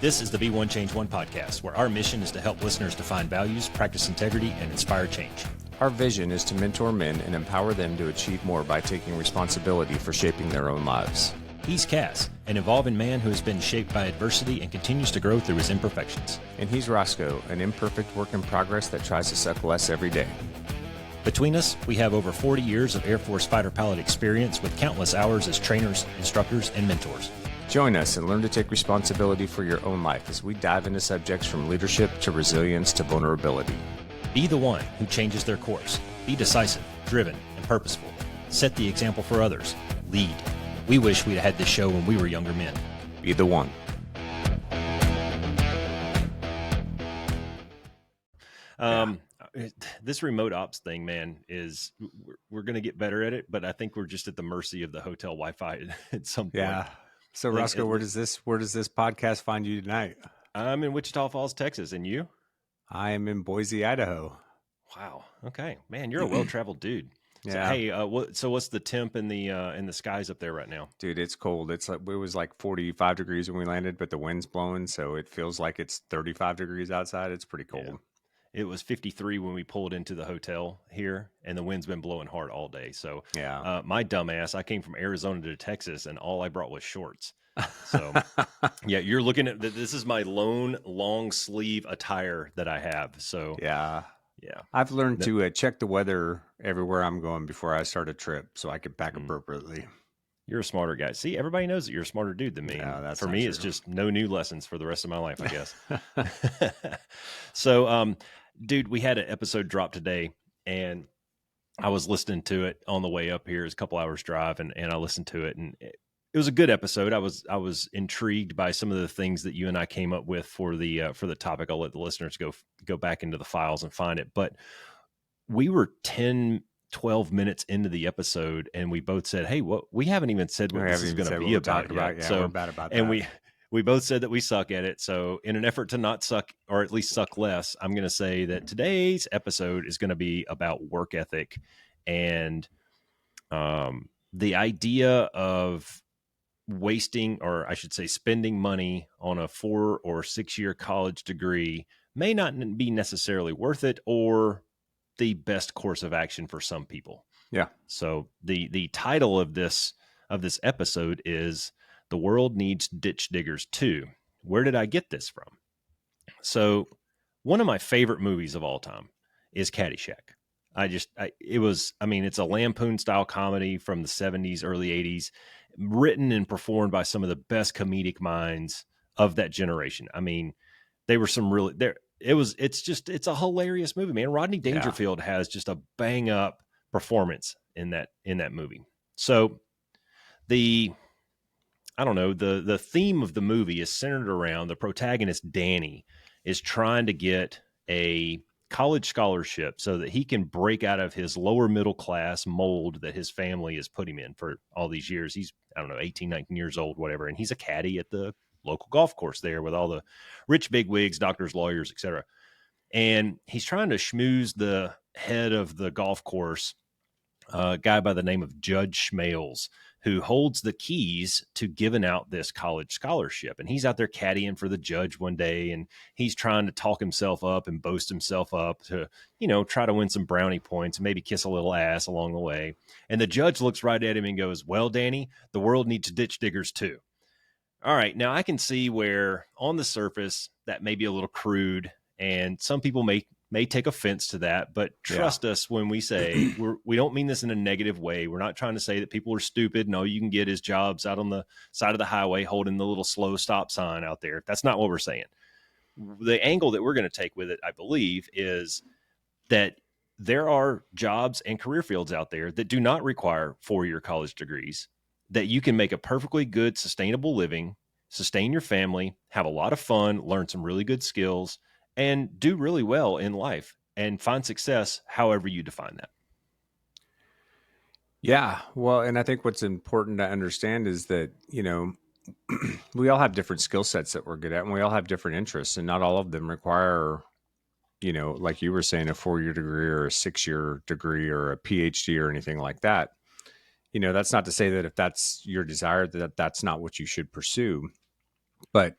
This is the Be One Change One podcast, where our mission is to help listeners define values, practice integrity, and inspire change. Our vision is to mentor men and empower them to achieve more by taking responsibility for shaping their own lives. He's CAS, an evolving man who has been shaped by adversity and continues to grow through his imperfections. And he's Roscoe, an imperfect work in progress that tries to suck less every day. Between us, we have over 40 years of Air Force fighter pilot experience with countless hours as trainers, instructors, and mentors. Join us and learn to take responsibility for your own life as we dive into subjects from leadership to resilience to vulnerability. Be the one who changes their course. Be decisive, driven, and purposeful. Set the example for others. Lead. We wish we'd had this show when we were younger men. Be the one. This remote ops thing, man, we're going to get better at it, but I think we're just at the mercy of the hotel Wi-Fi at some point. Yeah. So Roscoe, where does this podcast find you tonight? I'm in Wichita Falls, Texas, and you? I am in Boise, Idaho. Wow. Okay, man, you're a well-traveled dude. Yeah. So, hey, what's the temp in the skies up there right now? Dude, it's cold. It was like 45 degrees when we landed, but the wind's blowing, so it feels like it's 35 degrees outside. It's pretty cold. Yeah. It was 53 when we pulled into the hotel here, and the wind's been blowing hard all day. So, yeah, my dumbass, I came from Arizona to Texas, and all I brought was shorts. So, yeah, you're looking at this is my lone long sleeve attire that I have. So, yeah. I've learned to check the weather everywhere I'm going before I start a trip, so I can pack appropriately. You're a smarter guy. See, everybody knows that you're a smarter dude than me. Yeah, for me, it's just no new lessons for the rest of my life, I guess. So, dude, we had an episode drop today, and I was listening to it on the way up here. It's a couple hours drive, and I listened to it, and it was a good episode. I was intrigued by some of the things that you and I came up with for the topic. I'll let the listeners go back into the files and find it. But we were 10, 12 minutes into the episode, and we both said, "Hey, we haven't even said what this is going to be about yet." Yeah, so we're bad about that. And we both said that we suck at it. So in an effort to not suck, or at least suck less, I'm going to say that today's episode is going to be about work ethic and the idea of wasting, or I should say spending money on a 4 or 6 year college degree may not be necessarily worth it or the best course of action for some people. Yeah. So the title of this episode is "The World Needs Ditchdiggers Too." Where did I get this from? So one of my favorite movies of all time is Caddyshack. It's a Lampoon style comedy from the 70s, early 80s, written and performed by some of the best comedic minds of that generation. I mean, they were some really there. It's a hilarious movie, man. Rodney Dangerfield has just a bang up performance in that movie. So the theme of the movie is centered around the protagonist, Danny, is trying to get a college scholarship so that he can break out of his lower middle class mold that his family has put him in for all these years. He's, 18, 19 years old, whatever. And he's a caddy at the local golf course there with all the rich bigwigs, doctors, lawyers, etc. And he's trying to schmooze the head of the golf course, a guy by the name of Judge Schmales, who holds the keys to giving out this college scholarship. And he's out there caddying for the judge one day, and he's trying to talk himself up and boast himself up to, try to win some brownie points and maybe kiss a little ass along the way. And the judge looks right at him and goes, "Well, Danny, the world needs ditch diggers too." All right, now I can see where on the surface that may be a little crude, and some people may take offense to that, but trust us when we say we don't mean this in a negative way. We're not trying to say that people are stupid and all you can get is jobs out on the side of the highway holding the little slow stop sign out there. That's not what we're saying. The angle that we're going to take with it, I believe, is that there are jobs and career fields out there that do not require 4-year college degrees, that you can make a perfectly good, sustainable living, sustain your family, have a lot of fun, learn some really good skills, and do really well in life and find success however you define that. Yeah. Well, and I think what's important to understand is that, we all have different skill sets that we're good at, and we all have different interests, and not all of them require, like you were saying, a 4-year degree or a 6-year degree or a PhD or anything like that. That's not to say that if that's your desire, that's not what you should pursue. But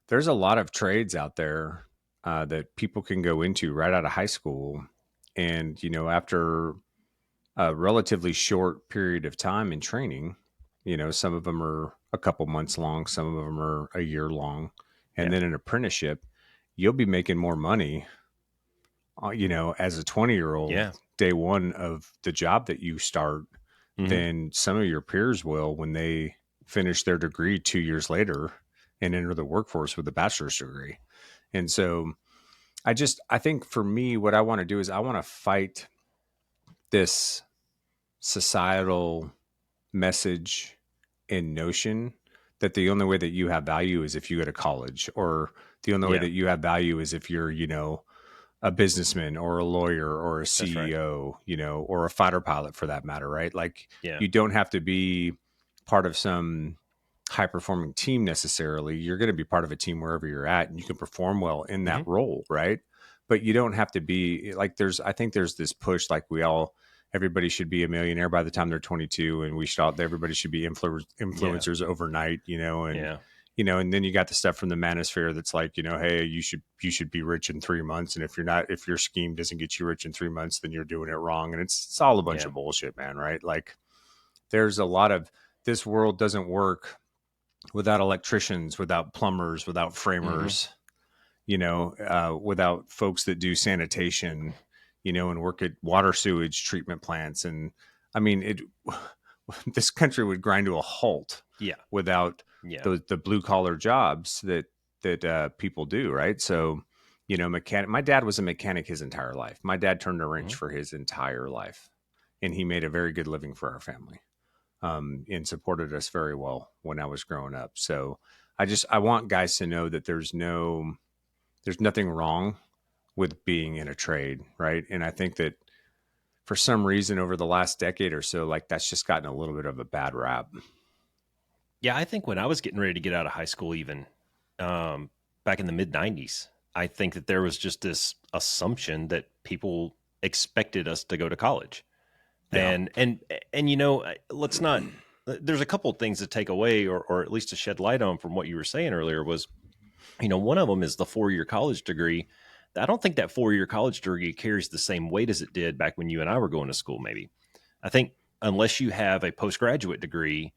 There's a lot of trades out there that people can go into right out of high school. And, after a relatively short period of time in training, some of them are a couple months long, some of them are a year long. And Yeah. then an apprenticeship, you'll be making more money, as a 20-year-old Yeah. day one of the job that you start Hmm. than some of your peers will when they finish their degree 2 years later and enter the workforce with a bachelor's degree. And so I think for me, what I want to do is I want to fight this societal message and notion that the only way that you have value is if you go to college, or the only way Yeah. that you have value is if you're, a businessman or a lawyer or a That's right. CEO, or a fighter pilot for that matter, right? Like Yeah. you don't have to be part of some high performing team necessarily. You're going to be part of a team wherever you're at and you can perform well in that Hmm. role, right? But you don't have to be like I think there's this push like everybody should be a millionaire by the time they're 22 and everybody should be Yeah. influencers overnight, Yeah. and then you got the stuff from the manosphere that's like, hey, you should be rich in 3 months, and if your scheme doesn't get you rich in 3 months, then you're doing it wrong, and it's all a bunch Yeah. of bullshit, man, right? Like there's a lot of this world doesn't work without electricians, without plumbers, without Hmm. framers, without folks that do sanitation, and work at water sewage treatment plants. And I mean, this country would grind to a halt Yeah. without Yeah. the blue collar jobs that people do. Right. So, mechanic, my dad was a mechanic his entire life. My dad turned a wrench Hmm. for his entire life, and he made a very good living for our family. And supported us very well when I was growing up. So I want guys to know that there's nothing wrong with being in a trade, right? And I think that for some reason over the last decade or so, like that's just gotten a little bit of a bad rap. Yeah. I think when I was getting ready to get out of high school, even um, back in the mid 90s, I think that there was just this assumption that people expected us to go to college. Yeah. And let's not, there's a couple of things to take away, or at least to shed light on from what you were saying earlier was, one of them is the 4-year college degree. I don't think that 4-year college degree carries the same weight as it did back when you and I were going to school. Maybe I think unless you have a postgraduate degree,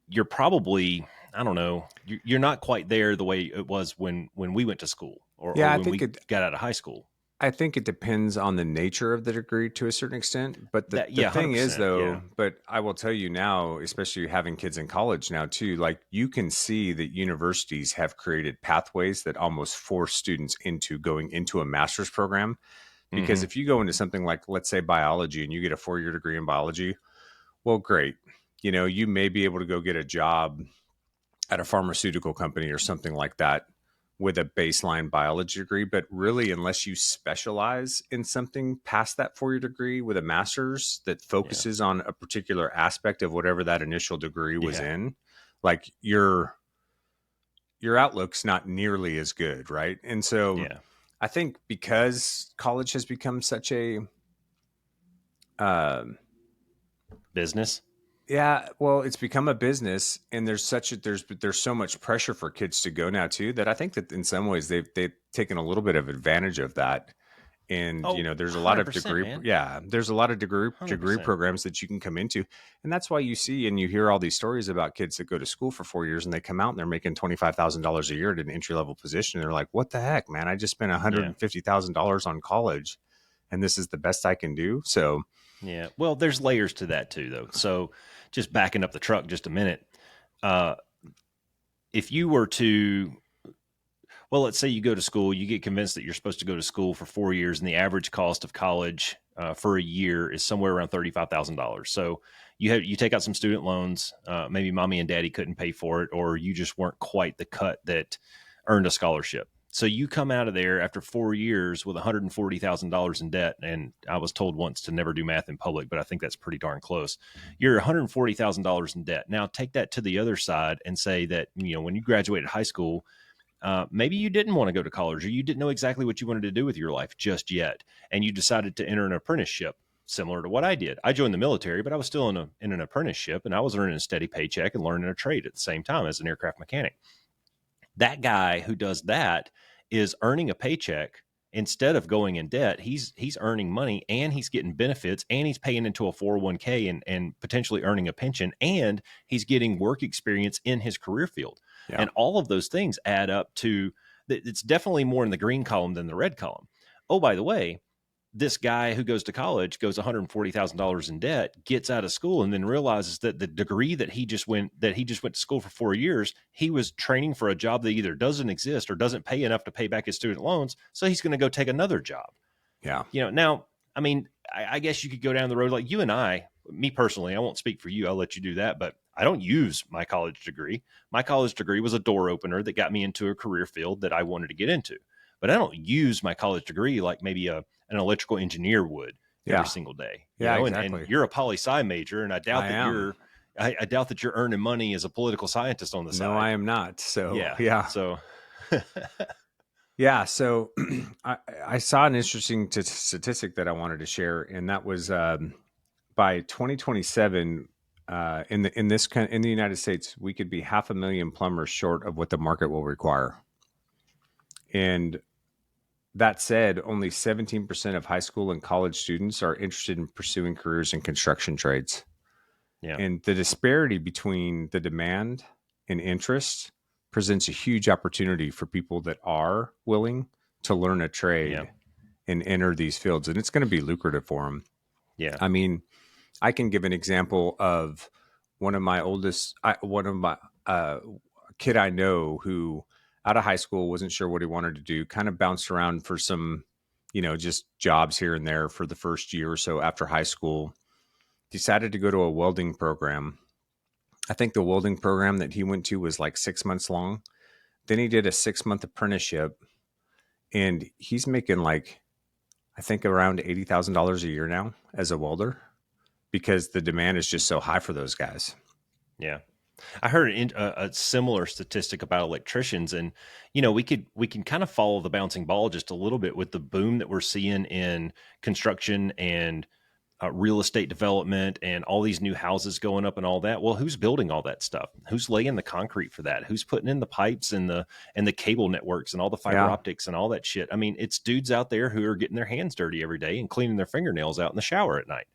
you're probably, I don't know, you're not quite there the way it was when we went to school, or Yeah, when we got out of high school. I think it depends on the nature of the degree to a certain extent. But the, That, the yeah, thing is 100%. Yeah. though, but I will tell you now, especially having kids in college now too, like you can see that universities have created pathways that almost force students into going into a master's program. Because Hmm. if you go into something like, let's say, biology and you get a 4-year degree in biology, well, great. You may be able to go get a job at a pharmaceutical company or something like that with a baseline biology degree. But really, unless you specialize in something past that 4-year degree with a master's that Yeah. focuses on a particular aspect of whatever that initial degree was Yeah. in, like your outlook's not nearly as good, right? And so Yeah. I think because college has become such a um, Business. yeah, well, it's become a business, and there's so much pressure for kids to go now too that I think that in some ways they've taken a little bit of advantage of that. And Oh, there's a lot of 100%, man. there's a lot of degree 100%. programs that you can come into, and that's why you see and you hear all these stories about kids that go to school for 4 years and they come out and they're making $25,000 a year at an entry level position. And they're like, "What the heck, man? I just spent Yeah. $150,000 on college, and this is the best I can do." So Yeah. Well, there's layers to that too, though. So just backing up the truck just a minute. Uh, if you were to, well, let's say you go to school, you get convinced that you're supposed to go to school for 4 years, and the average cost of college for a year is somewhere around $35,000. So you take out some student loans. Maybe mommy and daddy couldn't pay for it, or you just weren't quite the cut that earned a scholarship. So you come out of there after 4 years with $140,000 in debt. And I was told once to never do math in public, but I think that's pretty darn close. You're $140,000 in debt. Now take that to the other side and say that, when you graduated high school, maybe you didn't want to go to college, or you didn't know exactly what you wanted to do with your life just yet. And you decided to enter an apprenticeship similar to what I did. I joined the military, but I was still in an apprenticeship, and I was earning a steady paycheck and learning a trade at the same time as an aircraft mechanic. That guy who does that is earning a paycheck instead of going in debt. He's earning money, and he's getting benefits, and he's paying into a 401k, and potentially earning a pension, and he's getting work experience in his career field. Yeah. And all of those things add up to, it's definitely more in the green column than the red column. Oh, by the way, this guy who goes to college, goes $140,000 in debt, gets out of school, and then realizes that the degree that he just went to school for 4 years, he was training for a job that either doesn't exist or doesn't pay enough to pay back his student loans. So he's going to go take another job. Yeah. Now, I mean, I guess you could go down the road like you and I, me personally, I won't speak for you. I'll let you do that, but I don't use my college degree. My college degree was a door opener that got me into a career field that I wanted to get into. But I don't use my college degree like maybe an electrical engineer would every single day. Yeah, exactly. And you're a poli-sci major, and I doubt I doubt that you're earning money as a political scientist on the side. No, I am not. So yeah. So yeah. So I saw an interesting statistic that I wanted to share, and that was by 2027, in the United States, we could be 500,000 plumbers short of what the market will require. And that said, only 17% of high school and college students are interested in pursuing careers in construction trades. Yeah. And the disparity between the demand and interest presents a huge opportunity for people that are willing to learn a trade and enter these fields. And it's going to be lucrative for them. Yeah. I mean, I can give an example of one of my kid I know who out of high school wasn't sure what he wanted to do, kind of bounced around for some, just jobs here and there for the first year or so after high school, decided to go to a welding program. I think the welding program that he went to was like 6 months long. Then he did a 6-month apprenticeship, and he's making like, I think around $80,000 a year now as a welder, because the demand is just so high for those guys. Yeah. I heard a similar statistic about electricians, and we can kind of follow the bouncing ball just a little bit with the boom that we're seeing in construction and real estate development and all these new houses going up and all that. Well, who's building all that stuff? Who's laying the concrete for that? Who's putting in the pipes and the cable networks and all the fiber optics and all that shit? I mean, it's dudes out there who are getting their hands dirty every day and cleaning their fingernails out in the shower at night,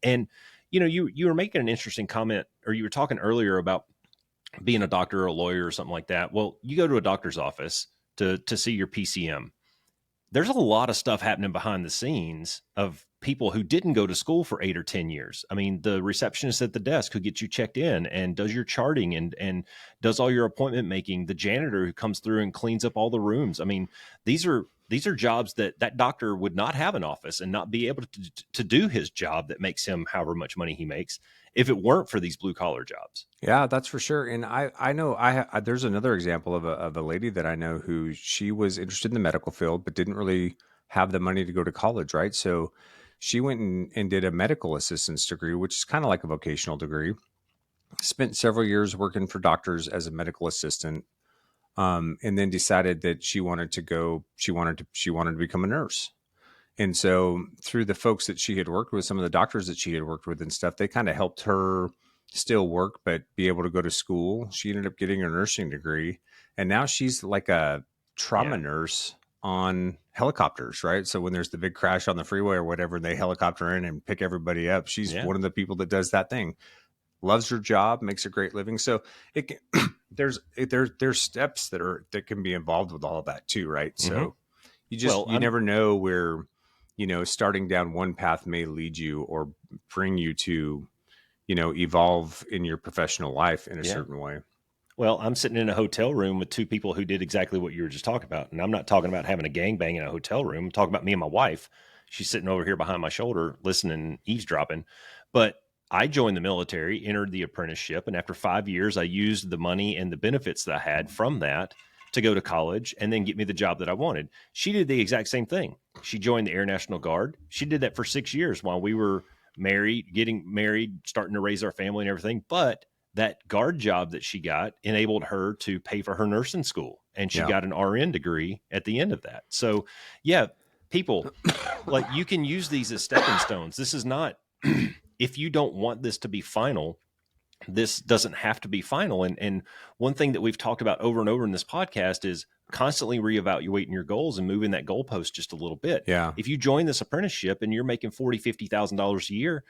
and you were making an interesting comment, or you were talking earlier about being a doctor or a lawyer or something like that. Well, you go to a doctor's office to see your PCM. There's a lot of stuff happening behind the scenes of people who didn't go to school for 8 or 10 years. I mean, the receptionist at the desk who gets you checked in and does your charting and does all your appointment making, the janitor who comes through and cleans up all the rooms. I mean, these are jobs that doctor would not have an office and not be able to do his job that makes him however much money he makes if it weren't for these blue collar jobs. Yeah, that's for sure. And I know there's another example of a lady that I know who she was interested in the medical field, but didn't really have the money to go to college. Right. So she went and did a medical assistance degree, which is kind of like a vocational degree, spent several years working for doctors as a medical assistant. And then decided that she wanted to become a nurse. And so through the folks that she had worked with, some of the doctors that she had worked with and stuff, they kind of helped her still work, but be able to go to school. She ended up getting her nursing degree, and now she's like a trauma nurse on helicopters, right? So when there's the big crash on the freeway or whatever, they helicopter in and pick everybody up. She's one of the people that does that thing. Loves her job, makes a great living. So it can, there's steps that can be involved with all of that too, right? Mm-hmm. So you never know where, starting down one path may lead you or bring you to, evolve in your professional life in a certain way. Well, I'm sitting in a hotel room with two people who did exactly what you were just talking about. And I'm not talking about having a gangbang in a hotel room. I'm talking about me and my wife. She's sitting over here behind my shoulder, listening, eavesdropping. But I joined the military, entered the apprenticeship, and after 5 years, I used the money and the benefits that I had from that to go to college and then get me the job that I wanted. She did the exact same thing. She joined the Air National Guard. She did that for 6 years while we were getting married, starting to raise our family and everything. But that guard job that she got enabled her to pay for her nursing school, and she got an RN degree at the end of that. So, people, like, you can use these as stepping stones. This is not... If you don't want this to be final, this doesn't have to be final. And one thing that we've talked about over and over in this podcast is constantly reevaluating your goals and moving that goalpost just a little bit. Yeah. If you join this apprenticeship and you're making $40,000-$50,000 a year,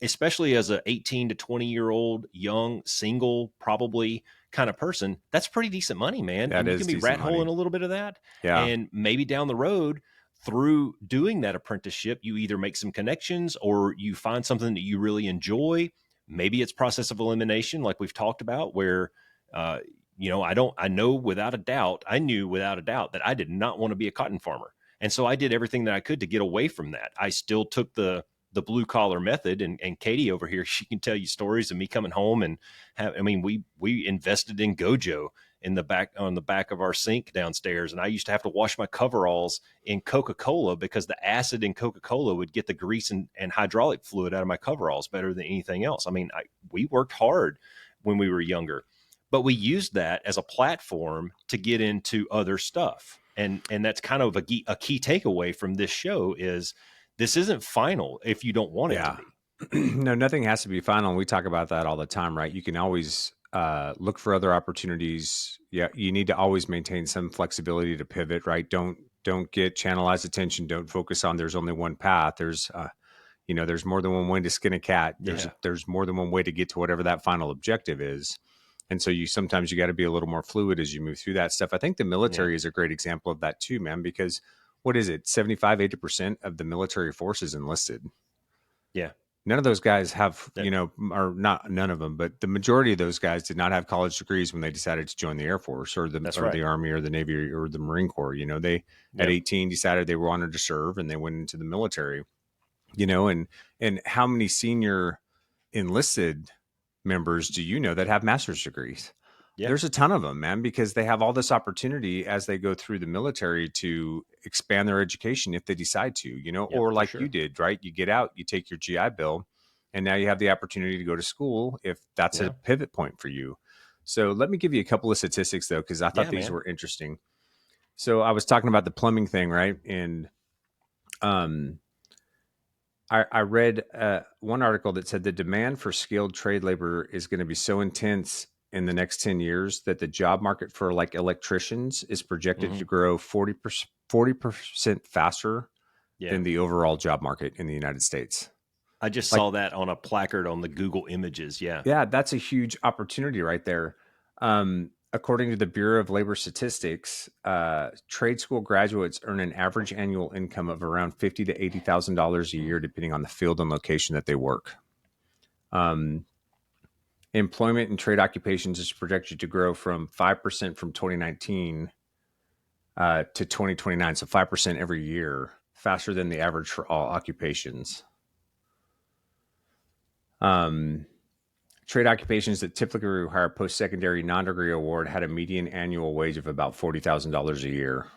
especially as a 18 to 20-year-old young single probably kind of person, that's pretty decent money, man. That And you is can be decent rat money. holing a little bit of that. Yeah. And maybe down the road, through doing that apprenticeship, you either make some connections or you find something that you really enjoy. Maybe it's process of elimination, like we've talked about, where, I knew without a doubt that I did not want to be a cotton farmer. And so I did everything that I could to get away from that. I still took the blue collar method, and Katie over here, she can tell you stories of me coming home and we invested in Gojo on the back of our sink downstairs. And I used to have to wash my coveralls in Coca-Cola because the acid in Coca-Cola would get the grease and hydraulic fluid out of my coveralls better than anything else. I mean, we worked hard when we were younger, but we used that as a platform to get into other stuff. And that's kind of a key takeaway from this show is this isn't final if you don't want it to be. No, nothing has to be final. And we talk about that all the time, right? You can always look for other opportunities. Yeah, you need to always maintain some flexibility to pivot, right? Don't get channelized attention. Don't focus on there's only one path. There's there's more than one way to skin a cat. There's more than one way to get to whatever that final objective is. And so sometimes you got to be a little more fluid as you move through that stuff. I think the military is a great example of that too, man, because what is it? 75, 80% of the military force is enlisted. Yeah. None of those guys have, or not none of them, but the majority of those guys did not have college degrees when they decided to join the Air Force or the Army or the Navy or the Marine Corps. They at 18 decided they wanted to serve and they went into the military, and how many senior enlisted members do you know that have master's degrees? Yeah. There's a ton of them, man, because they have all this opportunity as they go through the military to expand their education if they decide to, or like you did, right? You get out, you take your GI Bill, and now you have the opportunity to go to school if that's a pivot point for you. So let me give you a couple of statistics, though, because I thought these were interesting. So I was talking about the plumbing thing, right? And I read one article that said the demand for skilled trade labor is going to be so intense in the next 10 years that the job market for like electricians is projected to grow 40% faster than the overall job market in the United States. I just saw that on a placard on the Google Images. Yeah. Yeah, that's a huge opportunity right there. According to the Bureau of Labor Statistics, trade school graduates earn an average annual income of around $50,000 to $80,000 a year, depending on the field and location that they work. Employment in trade occupations is projected to grow from 5% from 2019 to 2029. So 5% every year, faster than the average for all occupations. Trade occupations that typically require post-secondary non-degree award had a median annual wage of about $40,000 a year,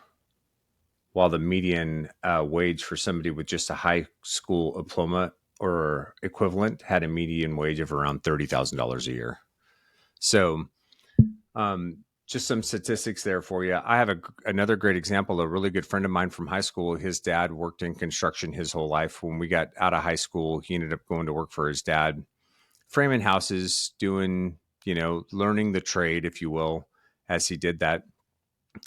while the median wage for somebody with just a high school diploma or equivalent had a median wage of around $30,000 a year. So just some statistics there for you. I have another great example. A really good friend of mine from high school, his dad worked in construction his whole life. When we got out of high school, he ended up going to work for his dad, framing houses, doing, learning the trade, if you will, as he did that.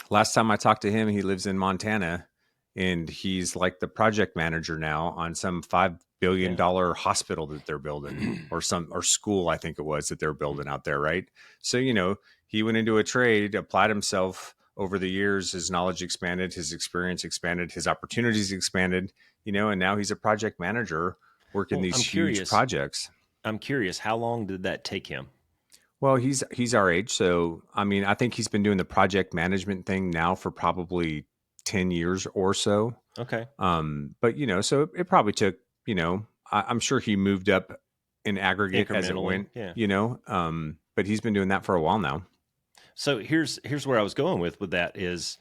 Last time I talked to him, he lives in Montana, and he's like the project manager now on some $5 billion hospital that they're building or school, I think it was, that they're building out there. Right. So, he went into a trade, applied himself over the years. His knowledge expanded, his experience expanded, his opportunities expanded, and now he's a project manager working these huge projects. I'm curious, how long did that take him? Well, he's our age. So, I think he's been doing the project management thing now for probably 10 years or so. Okay. But, so it probably took, I'm sure he moved up in aggregate as it went, but he's been doing that for a while now. So here's where I was going with that is,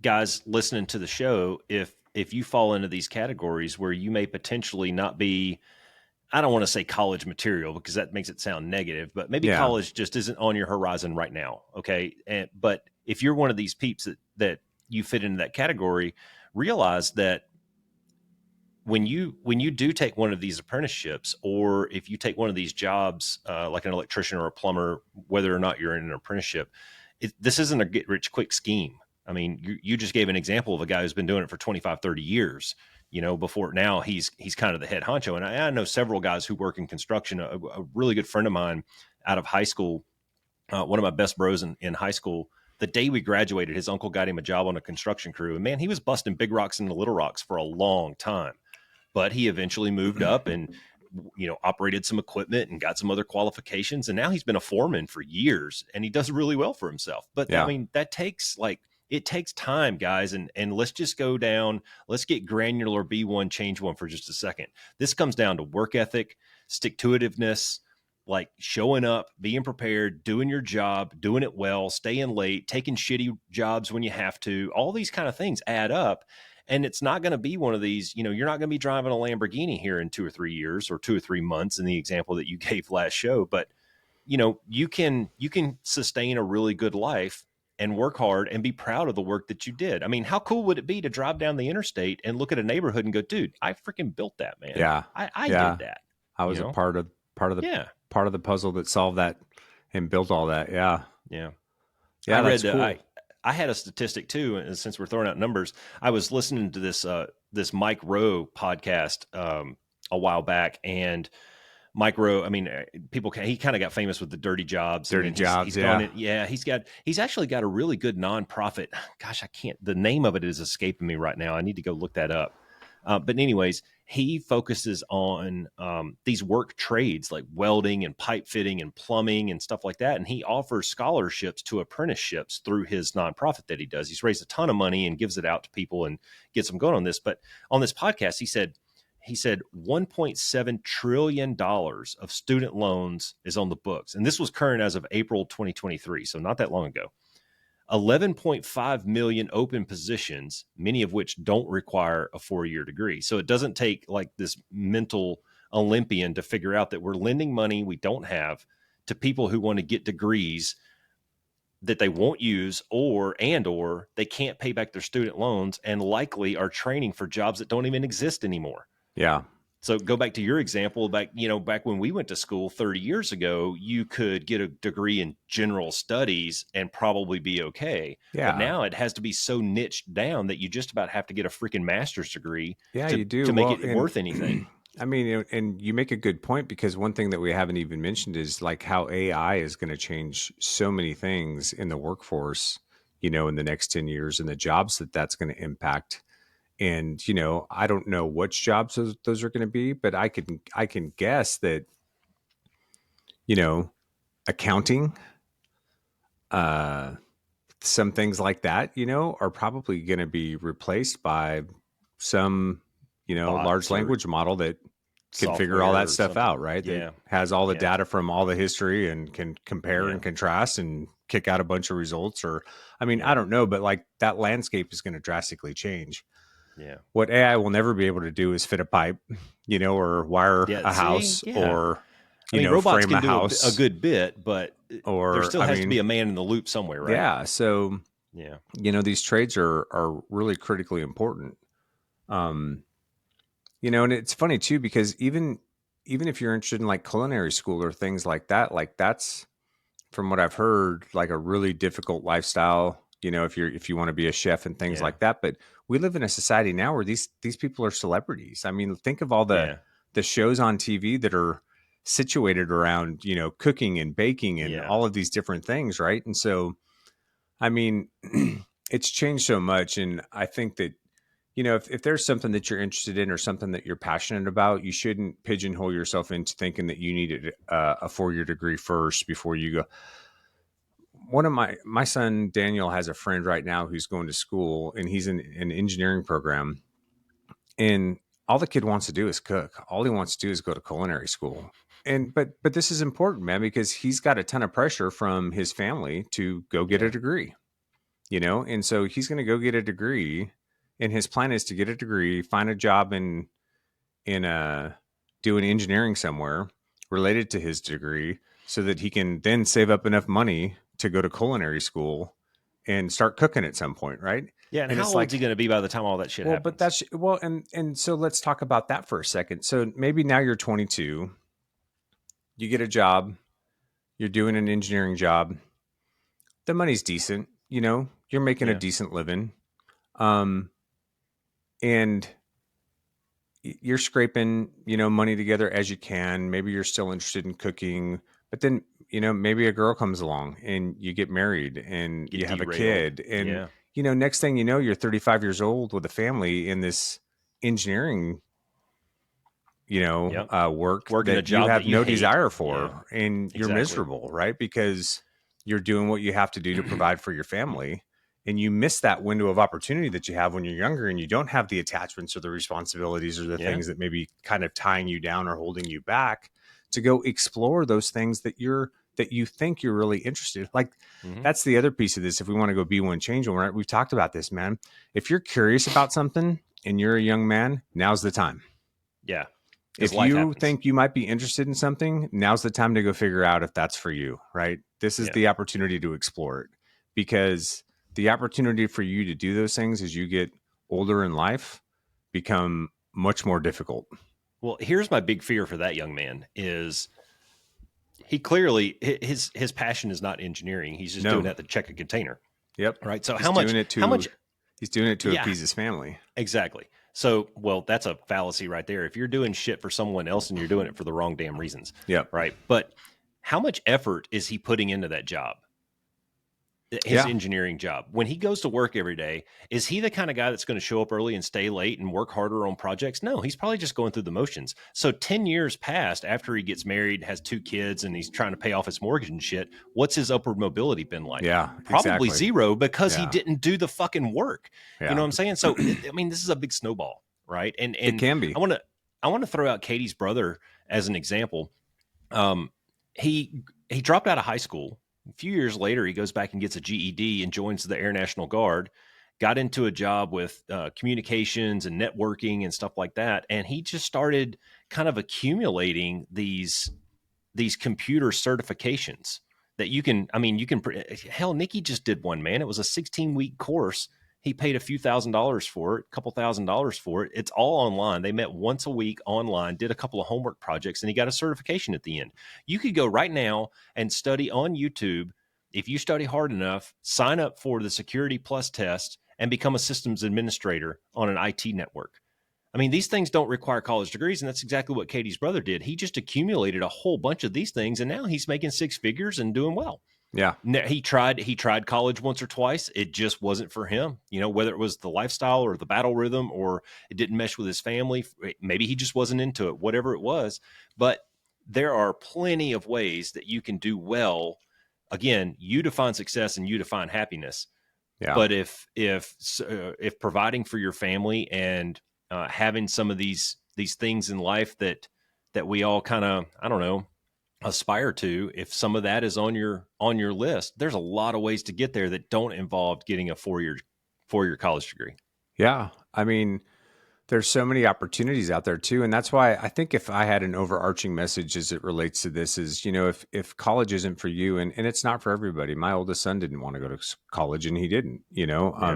guys listening to the show, if you fall into these categories where you may potentially not be, I don't want to say college material because that makes it sound negative, but maybe college just isn't on your horizon right now. Okay. But if you're one of these peeps that you fit into that category, realize that when you do take one of these apprenticeships, or if you take one of these jobs, like an electrician or a plumber, whether or not you're in an apprenticeship, this isn't a get rich quick scheme. I mean, you just gave an example of a guy who's been doing it for 25, 30 years. Before now, he's kind of the head honcho. And I know several guys who work in construction. A really good friend of mine out of high school, one of my best bros in high school, the day we graduated, his uncle got him a job on a construction crew. And man, he was busting big rocks into little rocks for a long time. But he eventually moved up and operated some equipment and got some other qualifications, and now he's been a foreman for years, and he does really well for himself. But I mean, that takes it takes time, guys, and let's just go down. Let's get granular. Be one, change one for just a second. This comes down to work ethic, stick to itiveness, like showing up, being prepared, doing your job, doing it well, staying late, taking shitty jobs when you have to. All these kind of things add up. And it's not going to be one of these, you're not going to be driving a Lamborghini here in 2 or 3 years or 2 or 3 months in the example that you gave last show. But, you can sustain a really good life and work hard and be proud of the work that you did. I mean, how cool would it be to drive down the interstate and look at a neighborhood and go, dude, I freaking built that, man. Yeah. I did that. I was a part of the puzzle that solved that and built all that. Yeah. Yeah. Yeah. That's cool. I had a statistic too, and since we're throwing out numbers, I was listening to this Mike Rowe podcast a while back, and Mike Rowe, I mean, he kind of got famous with the dirty jobs. He's actually got a really good nonprofit. Gosh, the name of it is escaping me right now. I need to go look that up. But anyways, he focuses on these work trades like welding and pipe fitting and plumbing and stuff like that. And he offers scholarships to apprenticeships through his nonprofit that he does. He's raised a ton of money and gives it out to people and gets them going on this. But on this podcast, he said $1.7 trillion of student loans is on the books. And this was current as of April 2023. So not that long ago. 11.5 million open positions, many of which don't require a 4-year degree. So it doesn't take like this mental Olympian to figure out that we're lending money we don't have to people who want to get degrees that they won't use or they can't pay back their student loans and likely are training for jobs that don't even exist anymore. Yeah. So go back to your example, back when we went to school 30 years ago, you could get a degree in general studies and probably be okay. Yeah. But now it has to be so niched down that you just about have to get a freaking master's degree you do. To make it worth anything. I mean, and you make a good point, because one thing that we haven't even mentioned is like how AI is going to change so many things in the workforce, in the next 10 years, and the jobs that's going to impact. And, I don't know which jobs those are going to be, but I can guess that, accounting, some things like that, are probably going to be replaced by some, large language model that can figure all that stuff out, right? Yeah. That has all the data from all the history and can compare and contrast and kick out a bunch of results. Or, I mean, I don't know, but like that landscape is going to drastically change. Yeah. What AI will never be able to do is fit a pipe, or wire a house, or robots frame can a house. Do a good bit, but there still has to be a man in the loop somewhere, right? Yeah. So yeah, these trades are really critically important. And it's funny too, because even if you're interested in like culinary school or things like that, like that's, from what I've heard, like a really difficult lifestyle, if you want to be a chef and things like that. But we live in a society now where these people are celebrities. I mean, think of all the shows on TV that are situated around, cooking and baking and all of these different things. Right. And so, I mean, it's changed so much. And I think that, if there's something that you're interested in or something that you're passionate about, you shouldn't pigeonhole yourself into thinking that you needed a 4-year degree first before you go. One of my son, Daniel, has a friend right now who's going to school, and he's in an engineering program, and all the kid wants to do is cook. All he wants to do is go to culinary school. But this is important, man, because he's got a ton of pressure from his family to go get a degree, and so he's going to go get a degree, and his plan is to get a degree, find a job in doing engineering somewhere related to his degree, so that he can then save up enough money to go to culinary school and start cooking at some point, right? Yeah. And And how it's old's he like, going to be by the time all that shit well, but happens? that's well, and so let's talk about that for a second. So maybe now you're 22, you get a job, you're doing an engineering job, the money's decent, you're making a Yeah. decent living, um, and you're scraping, money together as you can. Maybe you're still interested in cooking, but then, maybe a girl comes along and you get married and Get you have a derailed. kid. And, Yeah. next thing you know, you're 35 years old with a family in this engineering, Yep. work Working a that you job that have you no hate. desire Yeah. for. And you're Exactly. miserable, right? Because you're doing what you have to do to provide for your family. And you miss that window of opportunity that you have when you're younger and you don't have the attachments or the responsibilities or the Yeah. things that maybe kind of tying you down or holding you back to go explore those things that you think you're really interested in. Like, Hmm. that's the other piece of this. If we want to go be one, change one, right? We've talked about this, man. If you're curious about something and you're a young man, now's the time. Yeah. Because If life you happens. think you might be interested in something, now's the time to go figure out if that's for you, right? This is Yeah. the opportunity to explore it, because the opportunity for you to do those things as you get older in life become much more difficult. Well, here's my big fear for that young man is he clearly his passion is not engineering. He's just doing No. that to check a container. Yep. Right. So He's doing it how to much, he's doing it to yeah, appease his family. exactly. So, well, that's a fallacy right there. If you're doing shit for someone else and you're doing it for the wrong damn reasons. Yep. Right. But how much effort is he putting into that job? His Yeah. engineering job. When he goes to work every day, is he the kind of guy that's going to show up early and stay late and work harder on projects? No, he's probably just going through the motions. So 10 years passed after he gets married, has 2 kids, and he's trying to pay off his mortgage and shit. What's his upward mobility been like? Yeah, Probably exactly. zero, because he Yeah. didn't do the fucking work. You know Yeah. what I'm saying? So, I mean, this is a big snowball, right? And It and can be. I want to throw out Katie's brother as an example. Um, he dropped out of high school. A few years later, he goes back and gets a GED and joins the Air National Guard. Got into a job with communications and networking and stuff like that, and he just started kind of accumulating these computer certifications that you can. I mean, you can. Hell, Nikki just did one. Man, it was a 16-week course. He paid a few $1,000s for it, a couple $1,000s for it. It's all online. They met once a week online, did a couple of homework projects, and he got a certification at the end. You could go right now and study on YouTube. If you study hard enough, sign up for the Security Plus test and become a systems administrator on an IT network. I mean, these things don't require college degrees, and that's exactly what Katie's brother did. He just accumulated a whole bunch of these things, and now he's making six figures and doing well. Yeah. He tried college once or twice. It just wasn't for him. You know, whether it was the lifestyle or the battle rhythm, or it didn't mesh with his family. Maybe he just wasn't into it. Whatever it was, but there are plenty of ways that you can do well. Again, you define success and you define happiness. Yeah. But if providing for your family and having some of these things in life that we all kind of, I don't know, aspire to, if some of that is on your list, there's a lot of ways to get there that don't involve getting a four-year college degree. Yeah. I mean, there's so many opportunities out there too. And that's why I think if I had an overarching message as it relates to this is, if college isn't for you, and it's not for everybody. My oldest son didn't want to go to college and he didn't, Yeah.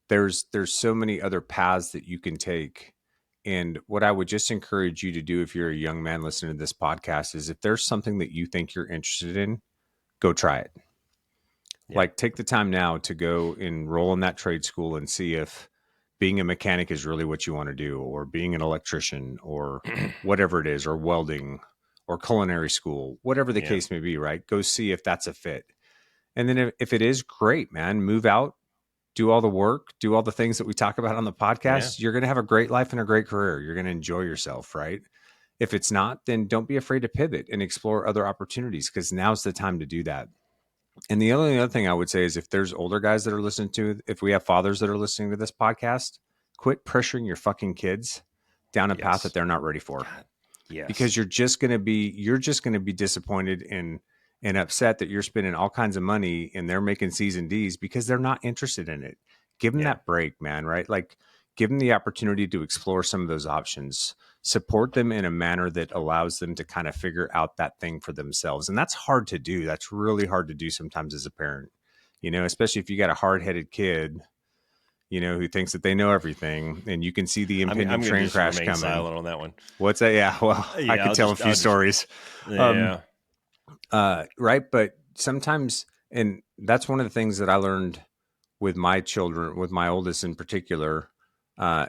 there's so many other paths that you can take. And what I would just encourage you to do if you're a young man listening to this podcast is, if there's something that you think you're interested in, go try it. Yeah. Like, take the time now to go enroll in that trade school and see if being a mechanic is really what you want to do, or being an electrician, or whatever it is, or welding, or culinary school, whatever the Yeah. case may be, right? Go see if that's a fit. And then if it is, great, man, move out, do all the work, do all the things that we talk about on the Yeah. podcast. You're going to have a great life and a great career. You're going to enjoy yourself, right? If it's not, then don't be afraid to pivot and explore other opportunities, because now's the time to do that. And the only other thing I would say is, if there's older guys that are listening to, if we have fathers that are listening to this podcast, quit pressuring your fucking kids down a path that Yes. they're not ready for, God. Yes. because you're just going to be disappointed and upset that you're spending all kinds of money and they're making C's and D's because they're not interested in it. Give them Yeah. that break, man, right? Like, give them the opportunity to explore some of those options. Support them in a manner that allows them to kind of figure out that thing for themselves. And that's hard to do. That's really hard to do sometimes as a parent. especially if you got a hard-headed kid, who thinks that they know everything, and you can see the I'm impending going to train just crash remain coming. silent on that one. What's that? Yeah, well, I Yeah, could tell a few stories. Um, yeah, right. But sometimes, and that's one of the things that I learned with my children, with my oldest in particular,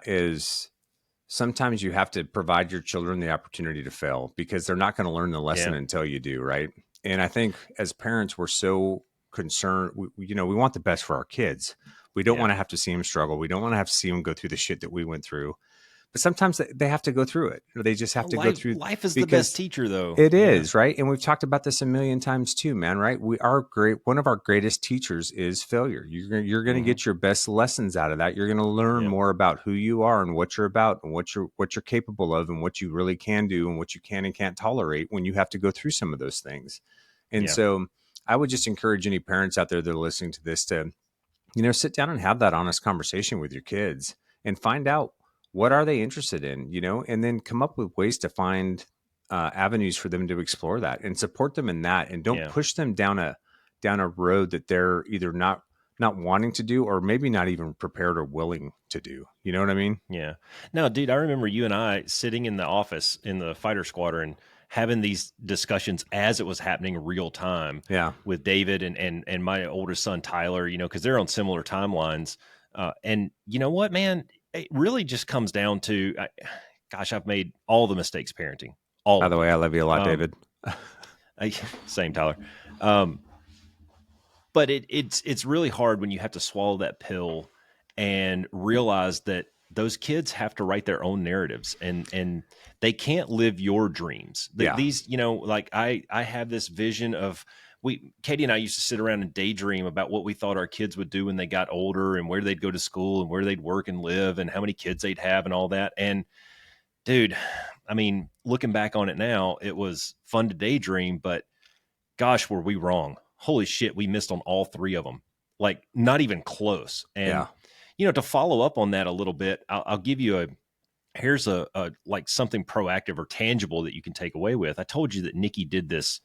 is sometimes you have to provide your children the opportunity to fail, because they're not going to learn the lesson yeah, until you do. Right. And I think as parents, we're so concerned, we want the best for our kids. We don't yeah. want to have to see them struggle. We don't want to have to see them go through the shit that we went through. But sometimes they have to go through it, or they just have to go through, Life is the best because teacher, though. it Yeah. is, right? And we've talked about this a million times too, man, right? One of our greatest teachers is failure. You're going to Hmm. get your best lessons out of that. You're going to learn Yeah. more about who you are and what you're about, and what you're capable of, and what you really can do, and what you can and can't tolerate when you have to go through some of those things. And Yeah. so I would just encourage any parents out there that are listening to this to, sit down and have that honest conversation with your kids and find out what are they interested in, and then come up with ways to find avenues for them to explore that, and support them in that, and don't Yeah. push them down a road that they're either not wanting to do, or maybe not even prepared or willing to do. You know what I mean? Yeah. No, dude, I remember you and I sitting in the office in the fighter squadron having these discussions as it was happening real time Yeah. with David and my older son Tyler, because they're on similar timelines. And you know what, man, it really just comes down to, gosh, I've made all the mistakes parenting, all By of the them. way, I love you a lot, Um, David. Same, Tyler. Um, but it's really hard when you have to swallow that pill and realize that those kids have to write their own narratives, and they can't live your dreams. Yeah. These, like I have this vision of, Katie and I used to sit around and daydream about what we thought our kids would do when they got older, and where they'd go to school, and where they'd work and live, and how many kids they'd have, and all that. And dude, I mean, looking back on it now, it was fun to daydream, but gosh, were we wrong. Holy shit, we missed on all three of them. Like, not even close. And, Yeah. to follow up on that a little bit, I'll give you here's a like something proactive or tangible that you can take away with. I told you that Nikki did this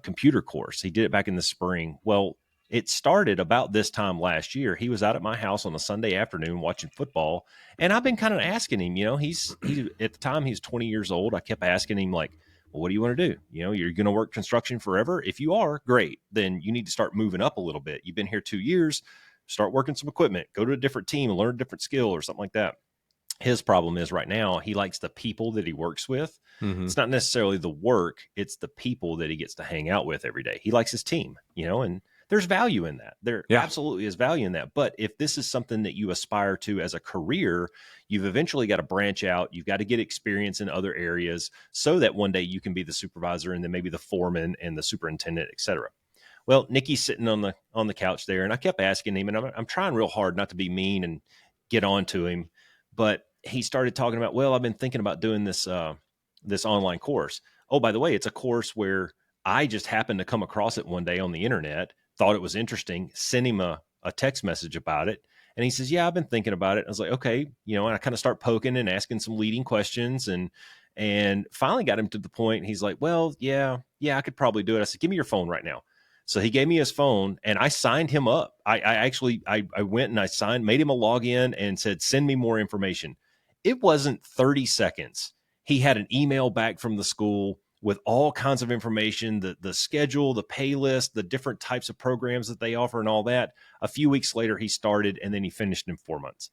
computer course. He did it back in the spring. Well, it started about this time last year. He was out at my house on a Sunday afternoon watching football, and I've been kind of asking him. He at the time he was 20 years old. I kept asking him, like, well, what do you want to do? You're going to work construction forever. If you are, great. Then you need to start moving up a little bit. You've been here 2 years. Start working some equipment. Go to a different team and learn a different skill or something like that. His problem is right now he likes the people that he works with. Mm-hmm. It's not necessarily the work, it's the people that he gets to hang out with every day. He likes his team, and there's value in that. There absolutely is value in that. But if this is something that you aspire to as a career, you've eventually got to branch out. You've got to get experience in other areas so that one day you can be the supervisor, and then maybe the foreman and the superintendent, etc. Well, Nikki's sitting on the couch there, and I kept asking him, and I'm trying real hard not to be mean and get on to him, but he started talking about, well, I've been thinking about doing this online course. Oh, by the way, it's a course where I just happened to come across it one day on the internet, thought it was interesting, sent him a text message about it. And he says, yeah, I've been thinking about it. I was like, okay, and I kind of start poking and asking some leading questions, and finally got him to the point. He's like, well, yeah, I could probably do it. I said, give me your phone right now. So he gave me his phone, and I signed him up. I actually went and I made him a login and said, send me more information. It wasn't 30 seconds. He had an email back from the school with all kinds of information, the schedule, the pay list, the different types of programs that they offer and all that. A few weeks later, he started, and then he finished in 4 months.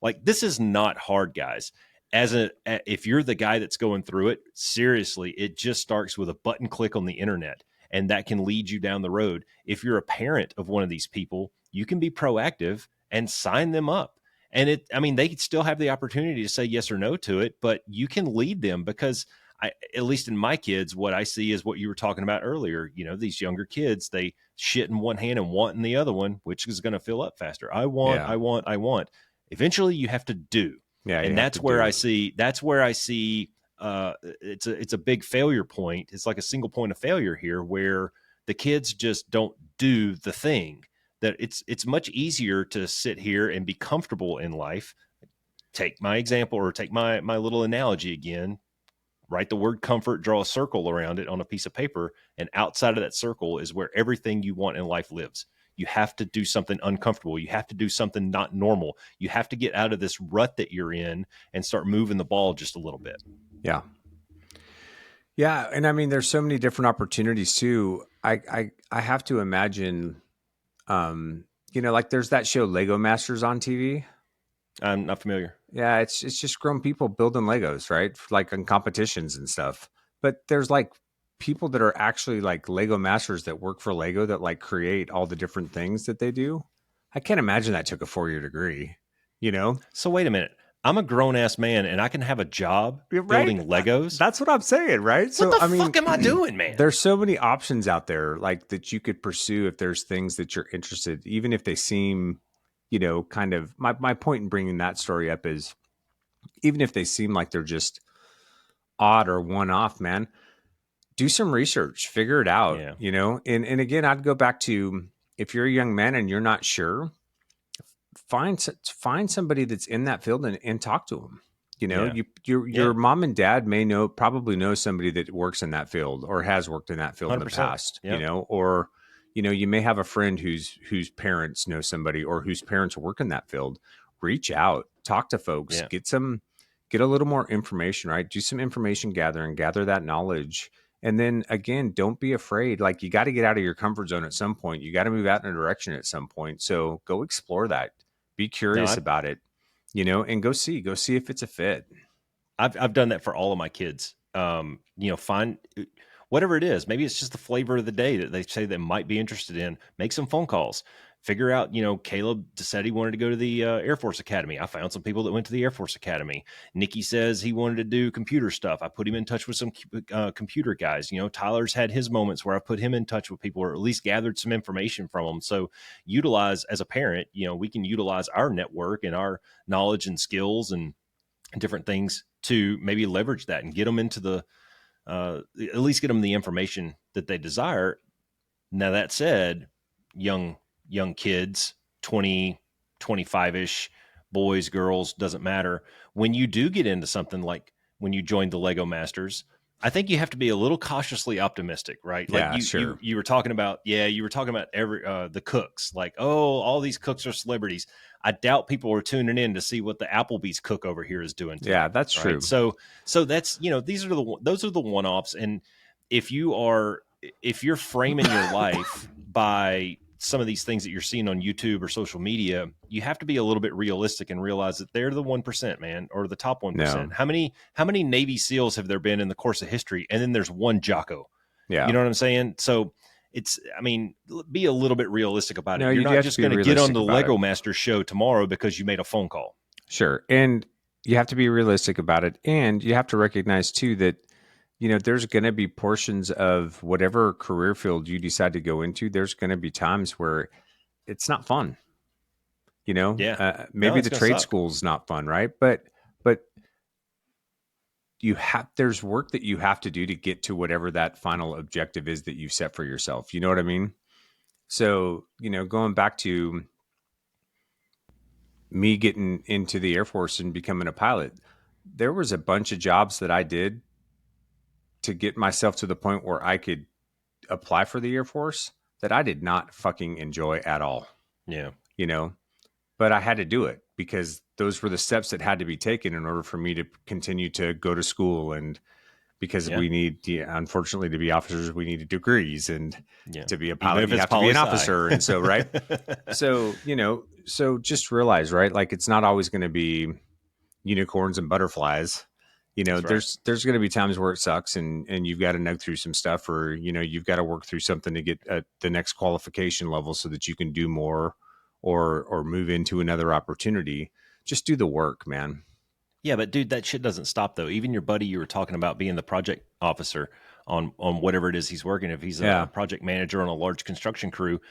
Like, this is not hard, guys. If you're the guy that's going through it, seriously, it just starts with a button click on the internet, and that can lead you down the road. If you're a parent of one of these people, you can be proactive and sign them up. And they still have the opportunity to say yes or no to it, but you can lead them, because at least in my kids, what I see is what you were talking about earlier. These younger kids, they shit in one hand and want in the other one, which is going to fill up faster. I want, I want, I want. Eventually you have to do. Yeah. And that's where I see, it's a big failure point. It's like a single point of failure here, where the kids just don't do the thing. That it's much easier to sit here and be comfortable in life. Take my example, or take my little analogy again. Write the word comfort, draw a circle around it on a piece of paper, and outside of that circle is where everything you want in life lives. You have to do something uncomfortable. You have to do something not normal. You have to get out of this rut that you're in and start moving the ball just a little bit. Yeah. Yeah. And I mean, there's so many different opportunities too. I have to imagine, like there's that show Lego Masters on TV. I'm not familiar. Yeah, it's just grown people building Legos, right? Like in competitions and stuff. But there's like people that are actually like Lego masters that work for Lego that like create all the different things that they do. I can't imagine that took a 4-year degree, you know? So wait a minute. I'm a grown ass man and I can have a job Right? building Legos. That's what I'm saying, right? What the fuck am I doing, man? There's so many options out there like that you could pursue if there's things that you're interested, even if they seem, kind of my point in bringing that story up is even if they seem like they're just odd or one off, man, do some research, figure it out, Yeah. And again, I'd go back to if you're a young man and you're not sure, find somebody that's in that field and talk to them. Your mom and dad probably know somebody that works in that field or has worked in that field in the past, or you may have a friend whose parents know somebody or whose parents work in that field. Reach out, talk to folks, get a little more information, right? Do some information gathering, gather that knowledge. And then again, don't be afraid. Like you got to get out of your comfort zone at some point. You got to move out in a direction at some point. So go explore that. Be curious about it, and go see if it's a fit. I've done that for all of my kids. Find whatever it is. Maybe it's just the flavor of the day that they say they might be interested in. Make some phone calls. Figure out, Caleb said he wanted to go to the Air Force Academy. I found some people that went to the Air Force Academy. Nikki says he wanted to do computer stuff. I put him in touch with some computer guys. Tyler's had his moments where I put him in touch with people or at least gathered some information from them. So utilize, as a parent, we can utilize our network and our knowledge and skills and different things to maybe leverage that and get them into the, at least get them the information that they desire. Now, that said, young kids, 20, 25-ish, boys, girls, doesn't matter. When you do get into something like when you joined the Lego Masters, I think you have to be a little cautiously optimistic, right? Like sure. You were talking about, the cooks, like, oh, all these cooks are celebrities. I doubt people are tuning in to see what the Applebee's cook over here is doing tonight, yeah, that's right? true. So that's, those are the one-offs. And if you're framing your life by some of these things that you're seeing on YouTube or social media, you have to be a little bit realistic and realize that they're the 1%, man, or the top 1%. No. How many Navy SEALs have there been in the course of history? And then there's one Jocko. Yeah. You know what I'm saying? So be a little bit realistic about it. You're not just going to get on the Lego Master show tomorrow because you made a phone call. Sure. And you have to be realistic about it. And you have to recognize too that, there's going to be portions of whatever career field you decide to go into. There's going to be times where it's not fun, maybe the trade school's not fun. Right. But there's work that you have to do to get to whatever that final objective is that you set for yourself. You know what I mean? So, going back to me getting into the Air Force and becoming a pilot, there was a bunch of jobs that I did to get myself to the point where I could apply for the Air Force that I did not fucking enjoy at all. Yeah. But I had to do it because those were the steps that had to be taken in order for me to continue to go to school. And because we need, unfortunately, to be officers, we need degrees, and to be a pilot, you have to be an officer. And so, right. So, so just realize, right. Like it's not always going to be unicorns and butterflies. There's going to be times where it sucks and you've got to nug through some stuff, or, you've got to work through something to get the next qualification level so that you can do more or move into another opportunity. Just do the work, man. Yeah, but dude, that shit doesn't stop though. Even your buddy you were talking about being the project officer on whatever it is he's working. If he's a project manager on a large construction crew,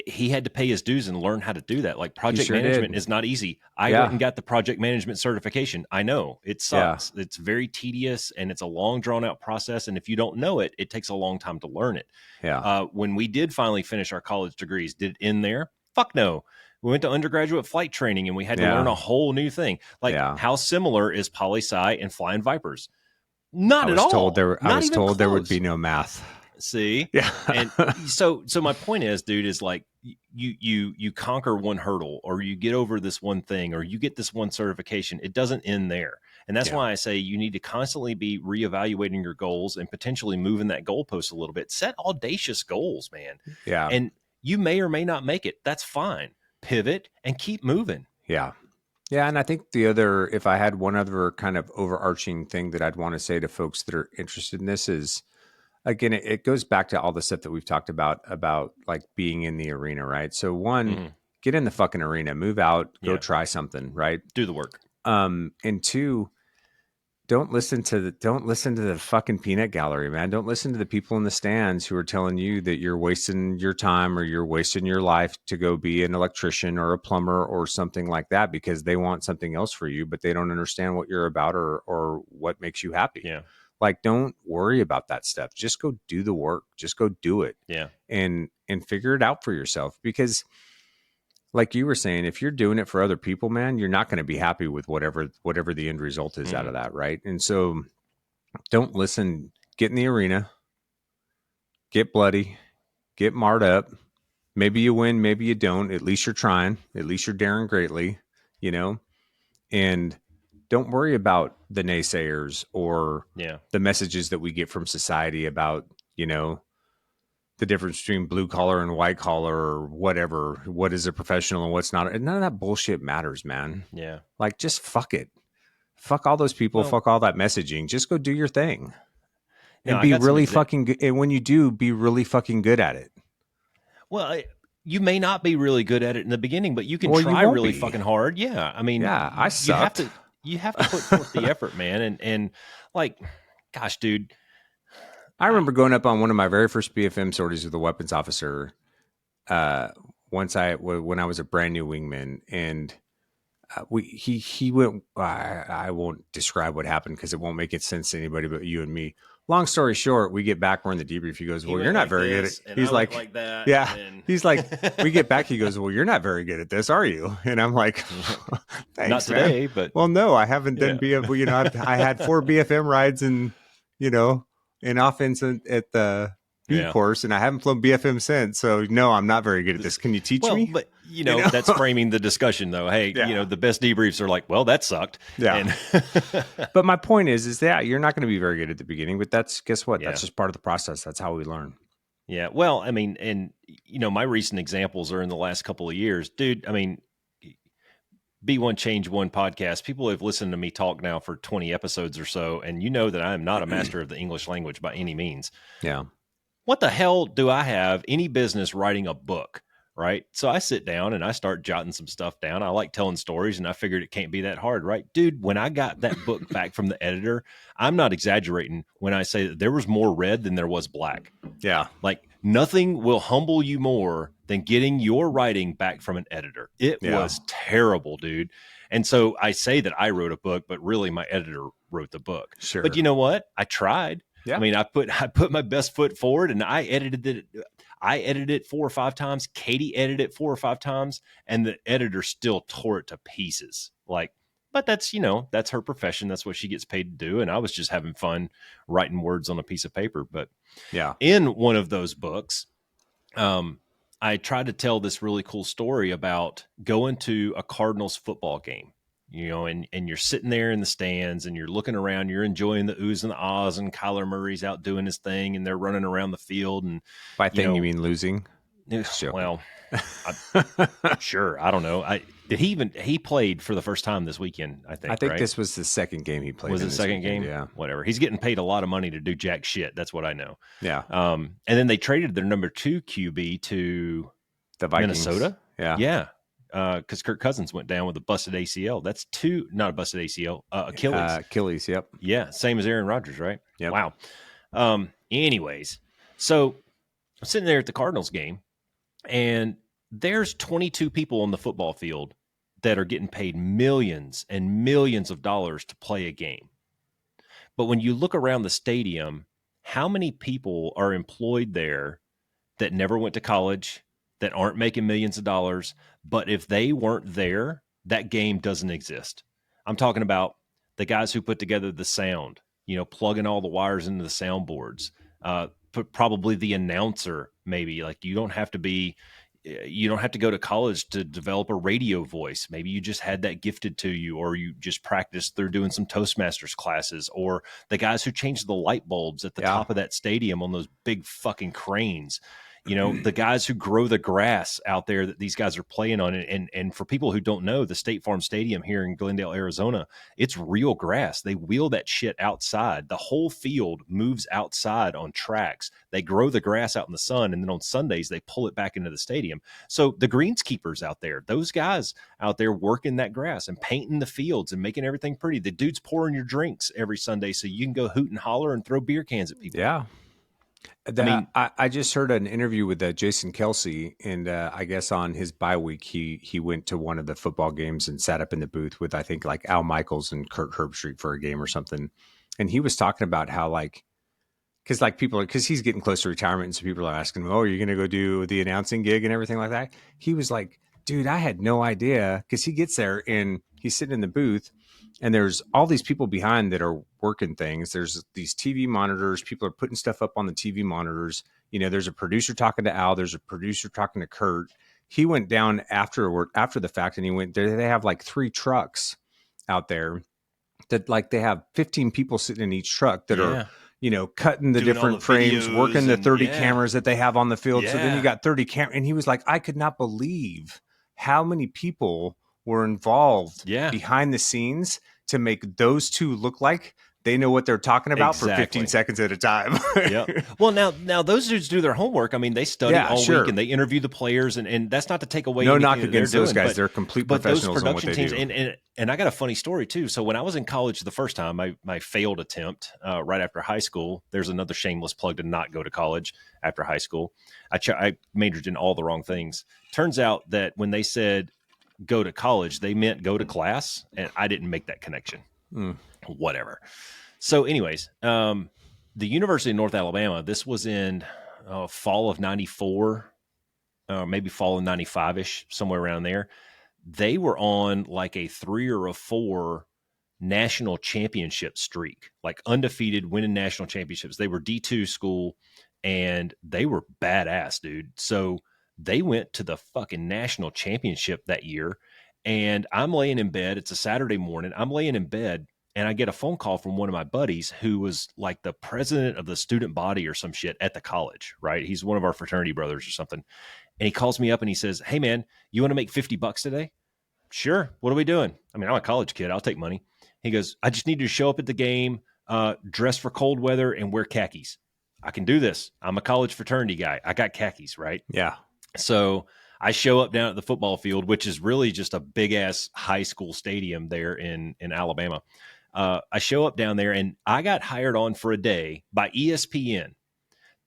he had to pay his dues and learn how to do that. Like project management is not easy. I went and got the project management certification. I know it sucks. Yeah. It's very tedious and it's a long drawn out process. And if you don't know it, it takes a long time to learn it. Yeah. When we did finally finish our college degrees, did it end there? Fuck no. We went to undergraduate flight training and we had to learn a whole new thing. Like how similar is poli-sci and flying Vipers? Not at all. I was told there would be no math. See? Yeah. And so my point is, dude, is like you conquer one hurdle, or you get over this one thing, or you get this one certification. It doesn't end there. And that's Yeah. why I say you need to constantly be reevaluating your goals and potentially moving that goalpost a little bit. Set audacious goals, man. Yeah. And you may or may not make it. That's fine. Pivot and keep moving. Yeah. Yeah. And I think if I had one other kind of overarching thing that I'd want to say to folks that are interested in this is, again, it goes back to all the stuff that we've talked about like being in the arena, right? So one, get in the fucking arena, move out, go try something, right? Do the work. And two, don't listen to the fucking peanut gallery, man. Don't listen to the people in the stands who are telling you that you're wasting your time or you're wasting your life to go be an electrician or a plumber or something like that, because they want something else for you, but they don't understand what you're about or what makes you happy. Yeah. Like, don't worry about that stuff. Just go do the work. Just go do it. Yeah. And figure it out for yourself, because like you were saying, if you're doing it for other people, man, you're not going to be happy with whatever the end result is out of that, right? And so don't listen. Get in the arena, get bloody, get marred up. Maybe you win, maybe you don't. At least you're trying. At least you're daring greatly, you know? And don't worry about the naysayers or the messages that we get from society about, you know, the difference between blue collar and white collar or whatever, what is a professional and what's not. And none of that bullshit matters, man. Yeah. Like, just fuck it. Fuck all those people. Fuck all that messaging. Just go do your thing and be really fucking good. And when you do, be really fucking good at it. Well, you may not be really good at it in the beginning, but you can try really fucking hard. Yeah. I mean, I sucked. You have to put forth the effort, man. And like, gosh, dude. I remember going up on one of my very first BFM sorties with a weapons officer when I was a brand new wingman, and he went. I won't describe what happened because it won't make it sense to anybody but you and me. Long story short, we get back. We're in the debrief. He goes, "Well, you're not very good at." He's like that. Yeah. He's like, we get back. He goes, "Well, you're not very good at this, are you?" And I'm like, "Thanks, not today, man. but well, no, I haven't done BFM. You know, I had 4 BFM rides and in offense at the B course, and I haven't flown BFM since. So no, I'm not very good at this. Can you teach me?" But that's framing the discussion, though. Hey, the best debriefs are like, well, that sucked. Yeah. But my point is that you're not going to be very good at the beginning, but guess what? That's just part of the process. That's how we learn. Yeah. Well, I mean, and my recent examples are in the last couple of years, dude. I mean, B1 Change One podcast. People have listened to me talk now for 20 episodes or so, and you know that I am not a master of the English language by any means. Yeah. What the hell do I have any business writing a book? Right. So I sit down and I start jotting some stuff down. I like telling stories, and I figured it can't be that hard. Right, dude. When I got that book back from the editor, I'm not exaggerating when I say that there was more red than there was black. Yeah. Like, nothing will humble you more than getting your writing back from an editor. It was terrible, dude. And so I say that I wrote a book, but really my editor wrote the book. Sure. But you know what? I tried. Yeah. I mean, I put my best foot forward, and I edited it. I edited it 4 or 5 times. Katie edited it 4 or 5 times, and the editor still tore it to pieces. Like, but that's, that's her profession. That's what she gets paid to do. And I was just having fun writing words on a piece of paper. But in one of those books, I tried to tell this really cool story about going to a Cardinals football game. And you're sitting there in the stands and you're looking around, you're enjoying the oohs and the ahs, and Kyler Murray's out doing his thing and they're running around the field. And by thing, you mean losing? Well, sure. I don't know. He played for the first time this weekend, I think. I think this was the second game he played. Was it the second game? Yeah. Whatever. He's getting paid a lot of money to do jack shit. That's what I know. Yeah. And then they traded their number 2 QB to the Vikings. Minnesota. Yeah. Yeah. Because Kirk Cousins went down with a busted ACL. That's not a busted ACL, Achilles. Achilles, yep. Yeah, same as Aaron Rodgers, right? Yep. Wow. Anyways, so I'm sitting there at the Cardinals game, and there's 22 people on the football field that are getting paid millions and millions of dollars to play a game. But when you look around the stadium, how many people are employed there that never went to college, that aren't making millions of dollars, but if they weren't there, that game doesn't exist. I'm talking about the guys who put together the sound, plugging all the wires into the soundboards, probably the announcer, maybe. Like you don't have to go to college to develop a radio voice. Maybe you just had that gifted to you, or you just practiced through doing some Toastmasters classes, or the guys who changed the light bulbs at the top of that stadium on those big fucking cranes. The guys who grow the grass out there that these guys are playing on. And for people who don't know, the State Farm Stadium here in Glendale, Arizona, it's real grass. They wheel that shit outside. The whole field moves outside on tracks. They grow the grass out in the sun, and then on Sundays, they pull it back into the stadium. So the greenskeepers out there, those guys out there working that grass and painting the fields and making everything pretty. The dude's pouring your drinks every Sunday so you can go hoot and holler and throw beer cans at people. Yeah. I just heard an interview with Jason Kelsey, and I guess on his bye week, he went to one of the football games and sat up in the booth with, I think, like Al Michaels and Kurt Herbstreit for a game or something. And he was talking about how, like, because he's getting close to retirement, and so people are asking him, "Oh, are you going to go do the announcing gig and everything like that?" He was like, "Dude, I had no idea," because he gets there and he's sitting in the booth, and there's all these people behind that are working things. There's these TV monitors. People are putting stuff up on the TV monitors. There's a producer talking to Al. There's a producer talking to Kurt. He went down after the fact, and he went there. They have like 3 trucks out there that, like, they have 15 people sitting in each truck that are, cutting the different frames, working the 30 cameras that they have on the field. Yeah. So then you got 30 cameras. And he was like, I could not believe how many people were involved behind the scenes to make those 2 look like they know what they're talking about for 15 seconds at a time. Well, now those dudes do their homework. I mean, they study all week and they interview the players, and that's not to take away. No knock against those guys. They're complete professionals on what they do. And I got a funny story too. So when I was in college the first time, my failed attempt right after high school, there's another shameless plug to not go to college after high school. I majored in all the wrong things. Turns out that when they said go to college, they meant go to class, and I didn't make that connection. Whatever. So anyways, the University of North Alabama, this was in fall of 94, maybe fall of 95-ish, somewhere around there. They were on like a 3 or a 4 national championship streak, like undefeated, winning national championships. They were D2 school, and they were badass, dude. So they went to the fucking national championship that year, and I'm laying in bed. It's a Saturday morning. I'm laying in bed, and I get a phone call from one of my buddies who was like the president of the student body or some shit at the college, right? He's one of our fraternity brothers or something. And he calls me up and he says, "Hey man, you want to make $50 today?" "Sure. What are we doing?" I mean, I'm a college kid. I'll take money. He goes, "I just need you to show up at the game, dress for cold weather, and wear khakis." "I can do this. I'm a college fraternity guy. I got khakis," right? Yeah. So I show up down at the football field, which is really just a big ass high school stadium there in Alabama. I show up down there, and I got hired on for a day by ESPN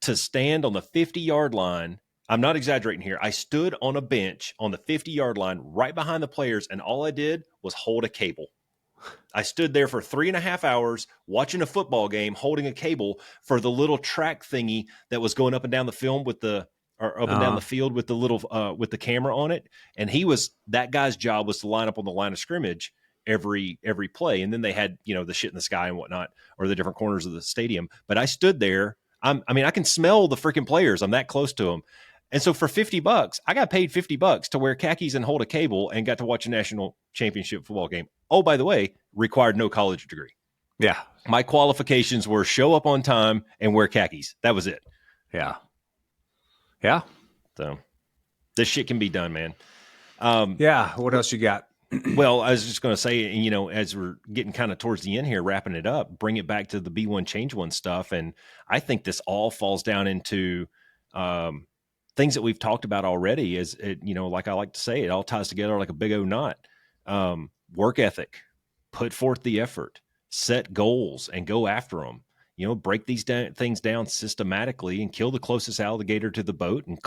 to stand on the 50-yard line. I'm not exaggerating here. I stood on a bench on the 50-yard line right behind the players, and all I did was hold a cable. I stood there for 3.5 hours watching a football game, holding a cable for the little track thingy that was going up and down the film with the, or up and down the field with the little, with the camera on it. And that guy's job was to line up on the line of scrimmage every play. And then they had, the shit in the sky and whatnot, or the different corners of the stadium. But I stood there. I can smell the freaking players. I'm that close to them. And so for $50, I got paid $50 to wear khakis and hold a cable, and got to watch a national championship football game. Oh, by the way, required no college degree. Yeah. My qualifications were show up on time and wear khakis. That was it. Yeah. Yeah. So this shit can be done, man. Yeah. What else you got? Well, I was just going to say, as we're getting kind of towards the end here, wrapping it up, bring it back to the Be One, Change One stuff. And I think this all falls down into things that we've talked about already. Is it, like I like to say, it all ties together like a big O knot. Work ethic, put forth the effort, set goals and go after them. Break these things down systematically and kill the closest alligator to the boat and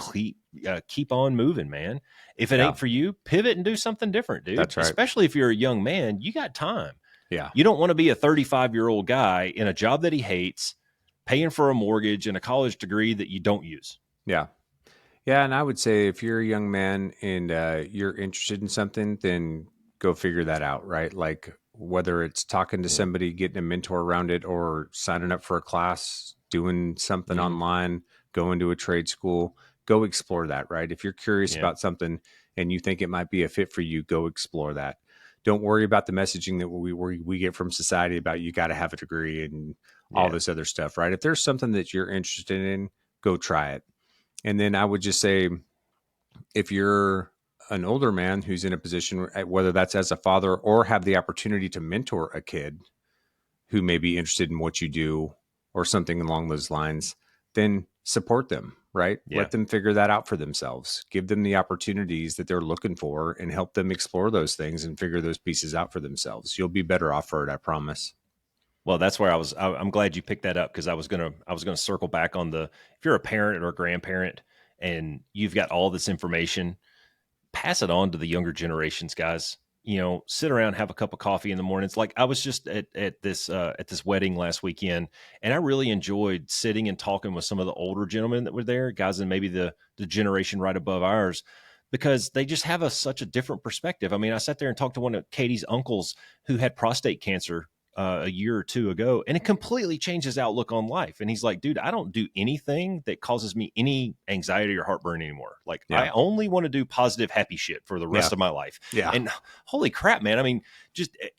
keep on moving, man. If it ain't for you, pivot and do something different, dude. That's right. Especially if you're a young man, you got time. Yeah. You don't want to be a 35-year-old guy in a job that he hates, paying for a mortgage and a college degree that you don't use. Yeah. Yeah. And I would say if you're a young man and you're interested in something, then go figure that out, right? Like whether it's talking to somebody, getting a mentor around it, or signing up for a class doing something online, going to a trade school, go explore that, right? If you're curious about something and you think it might be a fit for you, go explore that. Don't worry about the messaging that we get from society about you got to have a degree and all this other stuff, right? If there's something that you're interested in, go try it. And then I would just say, if you're an older man who's in a position, whether that's as a father or have the opportunity to mentor a kid who may be interested in what you do or something along those lines, then support them, right? Yeah. Let them figure that out for themselves. Give them the opportunities that they're looking for and help them explore those things and figure those pieces out for themselves. You'll be better off for it, I promise. Well, that's where I'm glad you picked that up, because I was gonna circle back on the, if you're a parent or a grandparent and you've got all this information, pass it on to the younger generations, guys. Sit around, have a cup of coffee in the mornings. Like, I was just at this wedding last weekend, and I really enjoyed sitting and talking with some of the older gentlemen that were there, guys in maybe the generation right above ours, because they just have such a different perspective. I mean, I sat there and talked to one of Katie's uncles who had prostate cancer a year or two ago, and it completely changed his outlook on life. And he's like, dude, I don't do anything that causes me any anxiety or heartburn anymore. Like, I only want to do positive, happy shit for the rest of my life. Yeah. And holy crap, man. I mean,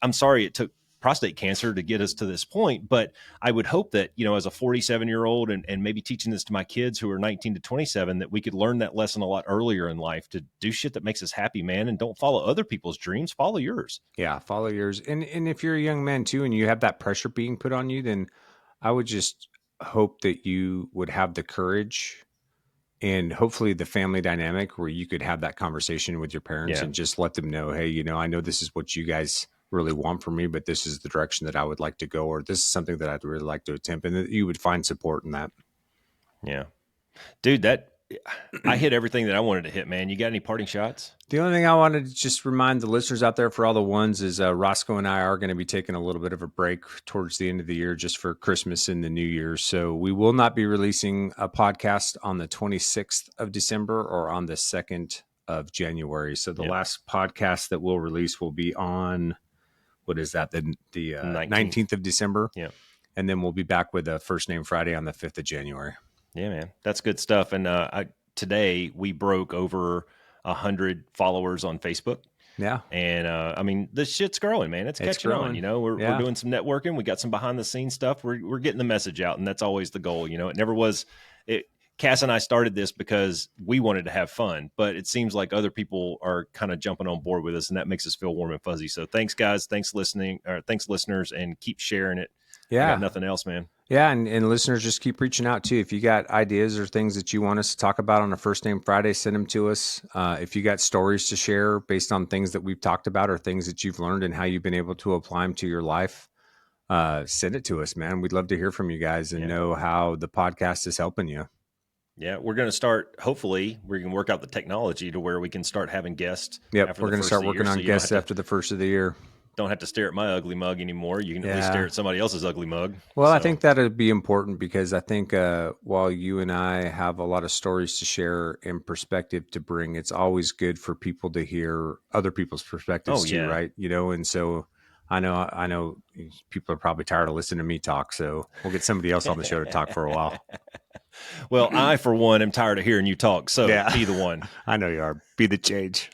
I'm sorry it took prostate cancer to get us to this point, but I would hope that, as a 47-year-old and maybe teaching this to my kids who are 19 to 27, that we could learn that lesson a lot earlier in life, to do shit that makes us happy, man. And don't follow other people's dreams, follow yours. Yeah, follow yours. And if you're a young man too, and you have that pressure being put on you, then I would just hope that you would have the courage and hopefully the family dynamic where you could have that conversation with your parents and just let them know, hey, I know this is what you guys really want from me, but this is the direction that I would like to go, or this is something that I'd really like to attempt, and that you would find support in that. Yeah, dude, I hit everything that I wanted to hit, man. You got any parting shots? The only thing I wanted to just remind the listeners out there, for all the ones, is Roscoe and I are going to be taking a little bit of a break towards the end of the year, just for Christmas and the New Year. So we will not be releasing a podcast on the 26th of December or on the 2nd of January. So the last podcast that we'll release will be on, what is that? The 19th of December. Yeah. And then we'll be back with a First Name Friday on the 5th of January. Yeah, man, that's good stuff. And today we broke over 100 followers on Facebook. Yeah. And I mean, this shit's growing, man. It's catching growing. on. We're doing some networking. We got some behind the scenes stuff. We're getting the message out, and that's always the goal. It never was. Cass and I started this because we wanted to have fun, but it seems like other people are kind of jumping on board with us, and that makes us feel warm and fuzzy. So thanks, guys. Thanks listeners, and keep sharing it. Yeah. I got nothing else, man. Yeah. And listeners, just keep reaching out too. If you got ideas or things that you want us to talk about on a First Name Friday, send them to us. If you got stories to share based on things that we've talked about or things that you've learned and how you've been able to apply them to your life, send it to us, man. We'd love to hear from you guys and know how the podcast is helping you. Yeah, we're going to start, hopefully, we can work out the technology to where we can start having guests. Yep, we're going to start working on guests after the first of the year. Don't have to stare at my ugly mug anymore. You can at least stare at somebody else's ugly mug. Well, I think that would be important, because I think while you and I have a lot of stories to share and perspective to bring, it's always good for people to hear other people's perspectives too, right? And so I know people are probably tired of listening to me talk, so we'll get somebody else on the show to talk for a while. Well, I, for one, am tired of hearing you talk, so be the one. I know you are. Be the change.